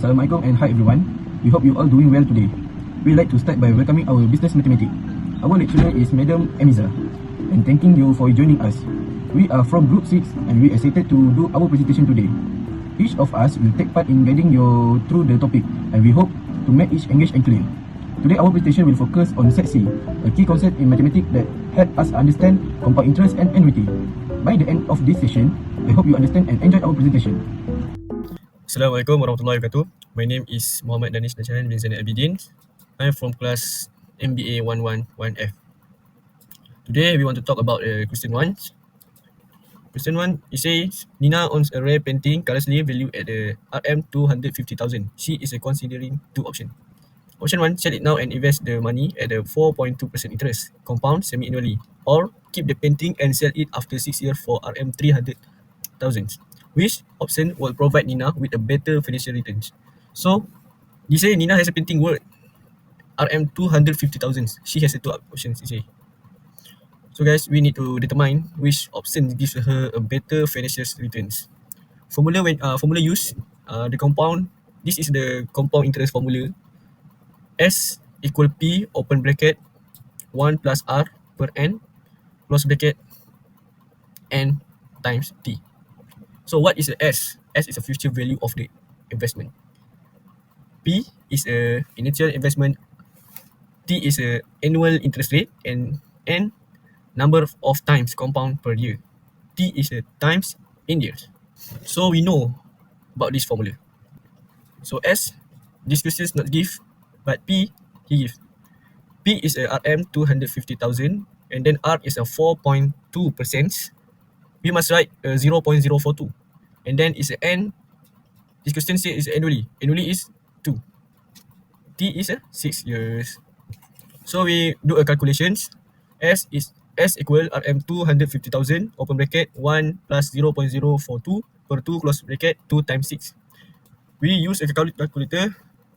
Assalamualaikum and hi everyone. We hope you all doing well today. We'd like to start by welcoming our business mathematics. Our lecturer is Madam Amiza, and thanking you for joining us. We are from Group 6 and we are excited to do our presentation today. Each of us will take part in guiding you through the topic, and we hope to make each engaged and clear. Today our presentation will focus on set C, a key concept in mathematics that help us understand compound interest and annuity. By the end of this session, I hope you understand and enjoy our presentation. Assalamualaikum warahmatullahi wabarakatuh. My name is Muhammad Danish Najahan bin Zainal Abidin. I am from class MBA 111F. Today we want to talk about question 1. Question 1, it says Nina owns a rare painting currently valued at RM 250,000. She is considering two options. Option 1, sell it now and invest the money at a 4.2% interest, compound semi-annually, or keep the painting and sell it after 6 years for RM 300,000. Which option will provide Nina with a better financial returns? So, they say Nina has a painting worth RM 250,000. She has two options, they say. So guys, we need to determine which option gives her a better financial returns. Formula use, the compound, this is the compound interest formula. S equal P open bracket 1 plus R per N close bracket N times T. So what is the S? S is a future value of the investment. P is a initial investment. T is a annual interest rate, and N number of times compound per year. T is a times in years. So we know about this formula. So S, this question is not give, but P he gives. P is a RM 250,000, and then R is a 4.2%. We must write 0.042. And then is a N. This question says is annually. Annually is 2. T is 6 years. So we do a calculations. S equal RM 250,000 open bracket 1 plus 0.042 per 2 close bracket 2 times 6. We use a calculator.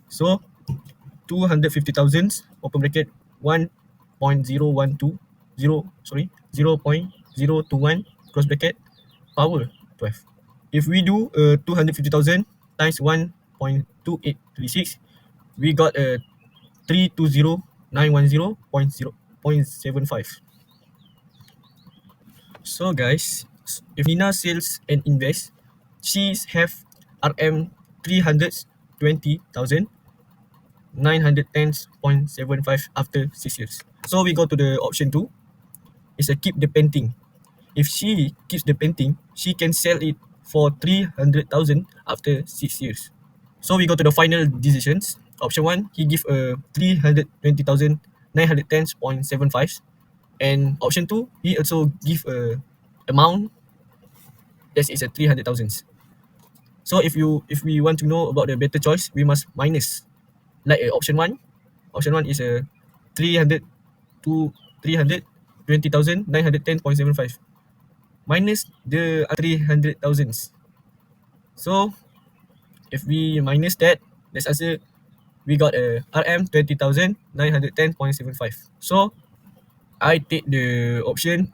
So 250,000 open bracket 0.021 close bracket power 12. If we do 250,000 times 1.2836, we got 320,910.75. So guys, if Nina sells and invests, she have RM 320,910.75 after 6 years. So we go to the option 2. It's a keep the painting. If she keeps the painting, she can sell it for 300,000 after 6 years. So we go to the final decisions. Option 1, he give a 320,910.75, and option 2, he also give a amount that is a 300,000. So if we want to know about the better choice, we must minus. Like option 1. Option 1 is a 320,910.75 minus the 300,000. So if we minus that, let's answer, we got a RM 20,910.75. So I take the option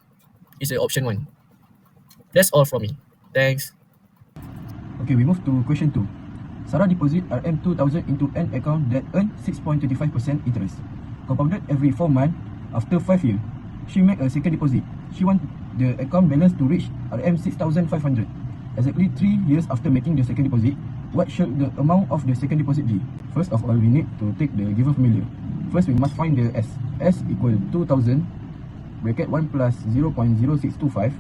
is option 1. That's all from me. Thanks. Okay, we move to question 2. Sarah deposit RM 2,000 into an account that earn 6.25% interest, compounded every 4 months. After 5 years, she make a second deposit. She want the account balance to reach RM 6,500. Exactly 3 years after making the second deposit, what should the amount of the second deposit be? First of all, we need to take the given formula. First, we must find the S. S equal 2,000 bracket 1 plus 0.0625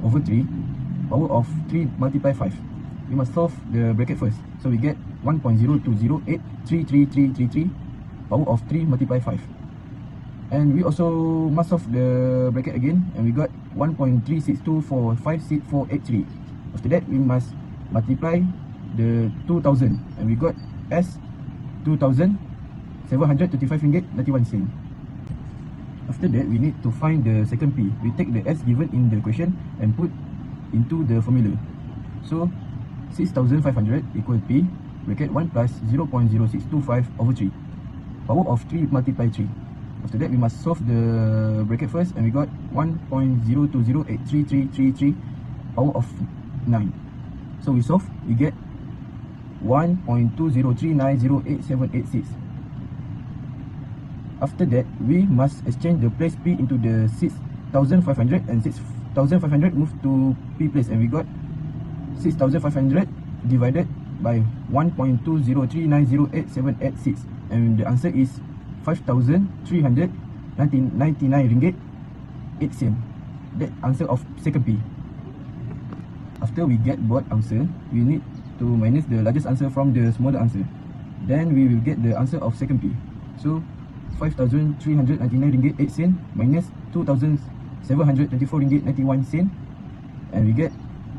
over 3 power of 3 multiply 5. We must solve the bracket first. So we get 1.020833333 power of 3 multiply 5. And we also must solve the bracket again, and we got 1.362456483. After that, we must multiply the 2,000, and we got S 2,735 ringgit 91 sen. After that, we need to find the second P. We take the S given in the question and put into the formula. So 6,500 equal P bracket 1 plus 0.0625 over 3 power of 3 multiply 3. After that, we must solve the bracket first, and we got 1.020833333 power of 9. So we solve, we get 1.203908.786. After that, we must exchange the place P into the 6,500 and 6,500 move to P place, and we got 6,500 divided by 1.203908.786, and the answer is 5,399 ringgit 8 cent. That answer of second P. After we get both answer, we need to minus the largest answer from the smaller answer. Then we will get the answer of second P. So 5,399 ringgit 8 cent minus 2,724 ringgit 91 cent, and we get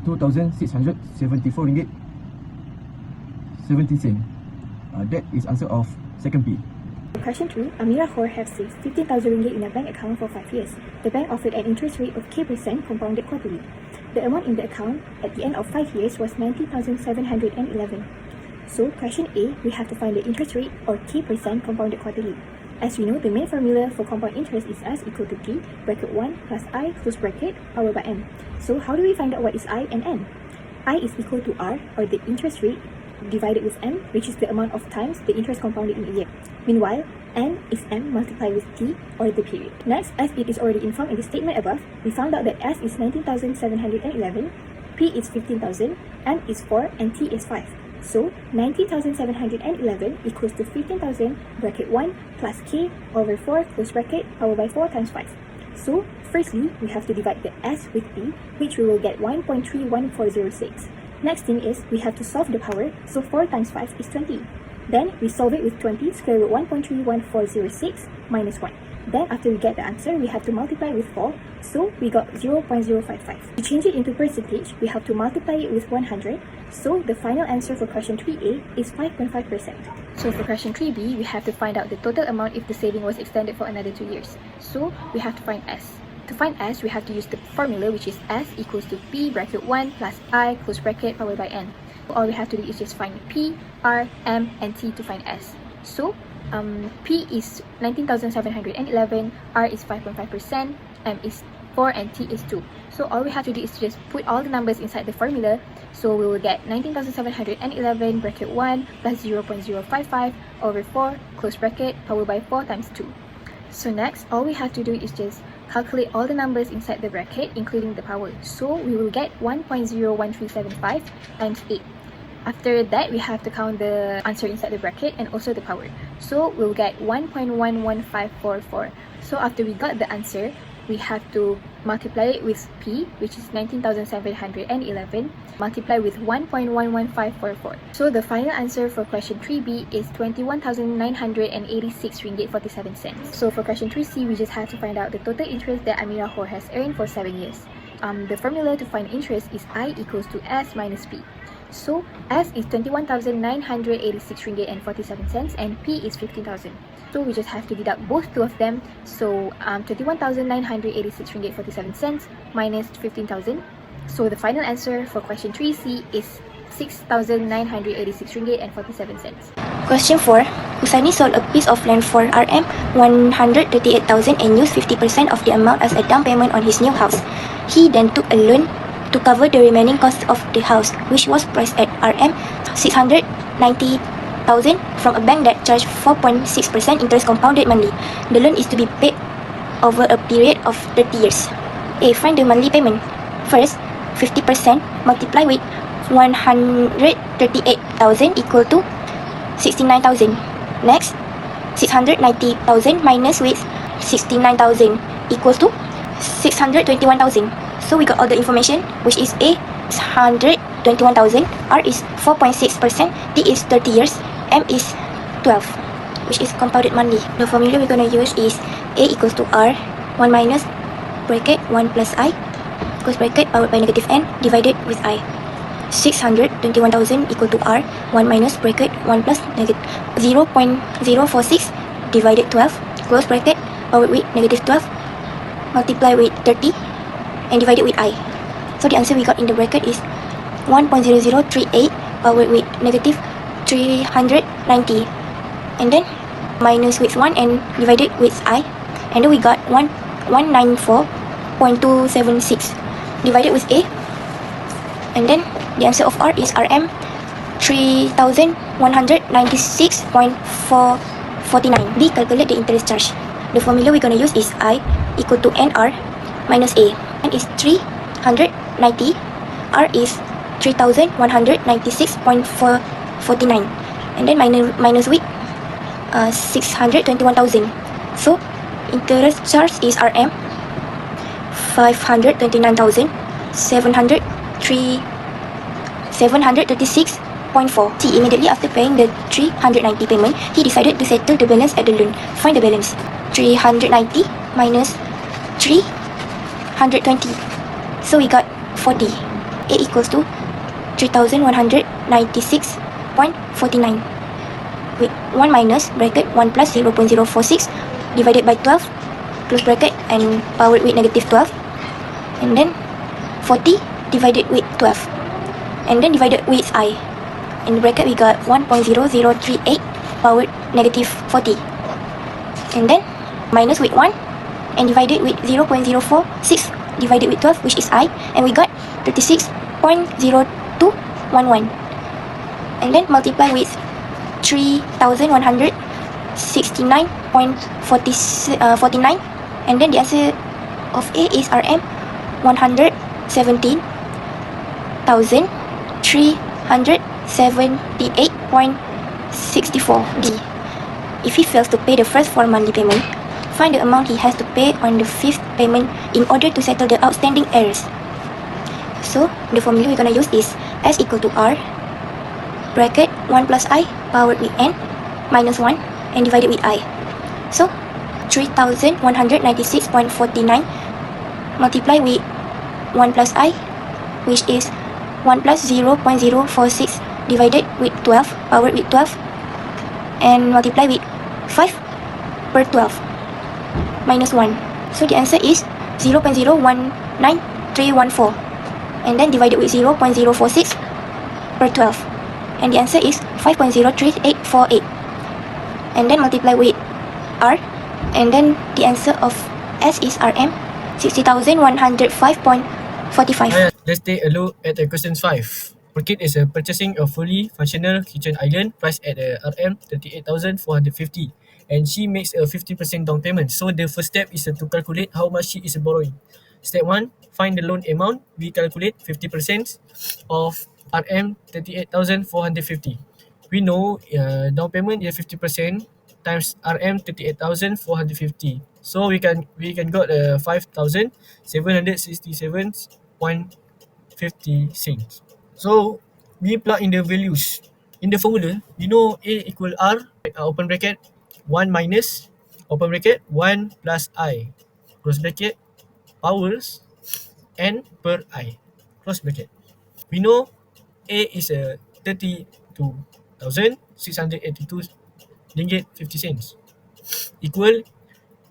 2,674 ringgit 70 cent. That is answer of second P. Question 3. Amira Khor have saved 15,000 ringgit in a bank account for 5 years. The bank offered an interest rate of K% compounded quarterly. The amount in the account at the end of 5 years was 90,711. So, question A, we have to find the interest rate or K% compounded quarterly. As we know, the main formula for compound interest is S equal to P, bracket 1 plus I close bracket powered by N. So, how do we find out what is I and N? I is equal to R, or the interest rate, divided with N, which is the amount of times the interest compounded in a year. Meanwhile, N is M multiplied with T, or the period. Next, as it is already informed in the statement above, we found out that S is 19,711, P is 15,000, M is 4, and T is 5. So, 90,711 equals to 15,000 bracket 1 plus K over 4 close bracket powered by 4 times 5. So, firstly, we have to divide the S with P, which we will get 1.31406. Next thing is, we have to solve the power, so 4 times 5 is 20. Then, we solve it with 20, square root 1.31406 minus 1. Then, after we get the answer, we have to multiply with 4, so we got 0.055. To change it into percentage, we have to multiply it with 100, so the final answer for question 3A is 5.5%. So for question 3B, we have to find out the total amount if the saving was extended for another 2 years. So, we have to find S. To find S, we have to use the formula, which is S equals to P bracket 1 plus I close bracket powered by N. All we have to do is just find P, R, M, and T to find S. So, P is 19,711, R is 5.5%, M is 4, and T is 2. So all we have to do is just put all the numbers inside the formula. So we will get 19,711 bracket 1 plus 0.055 over 4 close bracket powered by 4 times 2. So next, all we have to do is just calculate all the numbers inside the bracket, including the power. So we will get 1.01375 times 8. After that, we have to count the answer inside the bracket and also the power. So we'll get 1.11544. So after we got the answer, we have to multiply it with P, which is 19,711, multiply with 1.11544. So the final answer for question 3B is 21,986 ringgit 47 cents. So for question 3C, we just have to find out the total interest that Amira Khor has earned for 7 years. The formula to find interest is I equals to S minus P. So S is 21,986 ringgit and 47 cents and P is 15,000. So we just have to deduct both two of them. So 21,986 ringgit 47 cents minus 15,000. So the final answer for question 3C is 6,986 ringgit and 47 cents. Question 4. Husani sold a piece of land for Rm 138,000 and used 50% of the amount as a down payment on his new house. He then took a loan to cover the remaining costs of the house, which was priced at Rm 690,000 from a bank that charged 4.6% interest compounded monthly. The loan is to be paid over a period of 30 years. A. Find the monthly payment. First, 50% multiply with 138,000 equal to 69,000. Next, 690,000 minus with 69,000 equals to 621,000. So we got all the information, which is A 121,000, R is 4.6%, T is 30 years, M is 12, which is compounded monthly. The formula we're gonna use is A equals to R, 1 minus bracket 1 plus I, close bracket powered by negative N divided with I. 621,000 equal to R, 1 minus bracket 1 plus negative 0.046 divided 12, close bracket powered with negative 12, multiply with 30 and divided with I. So the answer we got in the bracket is 1.0038 powered with negative 390, and then minus with 1 and divided with I, and then we got 194.276 divided with A, and then the answer of R is Rm 3,196.49. B. Calculate the interest charge. The formula we're gonna use is I equal to NR minus A. N is 390. R is 3,196.49. And then minus with 621,000. So interest charge is RM 529,736.4. See, immediately after paying the 390 payment, he decided to settle the balance at the loan. Find the balance. 390 minus 320. So we got 40. A equals to 3,196.49. With 1 minus bracket 1 plus 0.046 divided by 12 close bracket and powered with negative 12, and then 40 divided with 12, and then divided with I. In the bracket we got 1.0038 powered negative 40, and then minus with 1 and divided with 0.046 divided with 12, which is I, and we got 36.0211, and then multiply with 3,169.49, and then the answer of A is RM 117,378.64. D. If he fails to pay the first 4 monthly payment, find the amount he has to pay on the 5th payment in order to settle the outstanding errors. So the formula we're gonna use is S equal to R bracket 1 plus I powered with N minus 1 and divided with I. So 3,196.49 multiply with 1 plus I, which is 1 plus 0.046 divided with 12 powered with 12, and multiply with 5 per 12 minus 1. So the answer is 0.019314, and then divided with 0.046 per 12, and the answer is 5.03848, and then multiply with R, and then the answer of S is RM 60,105.45. Let's take a look at question 5. Orchid is purchasing a fully functional kitchen island priced at RM 38,450, and she makes a 50% down payment. So the first step is to calculate how much she is borrowing. Step 1, find the loan amount. We calculate 50% of RM 38,450. We know down payment is 50% times RM 38,450. So we can got 5,767.50 cents. So we plug in the values in the formula. We know A equal R, open bracket, 1 minus, open bracket, 1 plus I, close bracket, powers N per I, close bracket. We know A is 32,682 ringgit 50 cents equal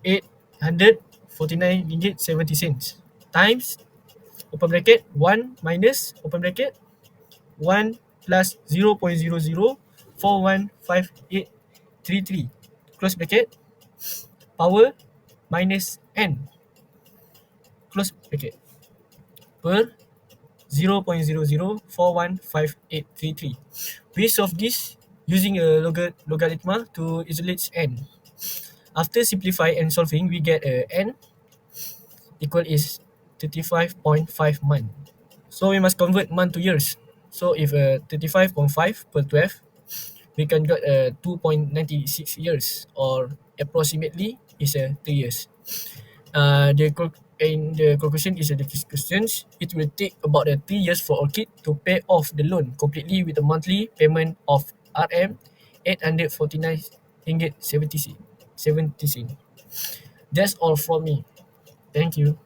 849 ringgit 70 cents times, open bracket, 1 minus, open bracket, 1 plus 0.00415833 close bracket, power minus N close bracket per 0.00415833. We solve this using a logarithm to isolate N. After simplify and solving, we get N equal is 35.5 month. So we must convert month to years. So if 35.5 per 12, we can get 2.96 years, or approximately is 3 years. The conclusion is the questions. It will take about 3 years for Orchid to pay off the loan completely with a monthly payment of RM 849 ringgit 70 cents. That's all from me. Thank you.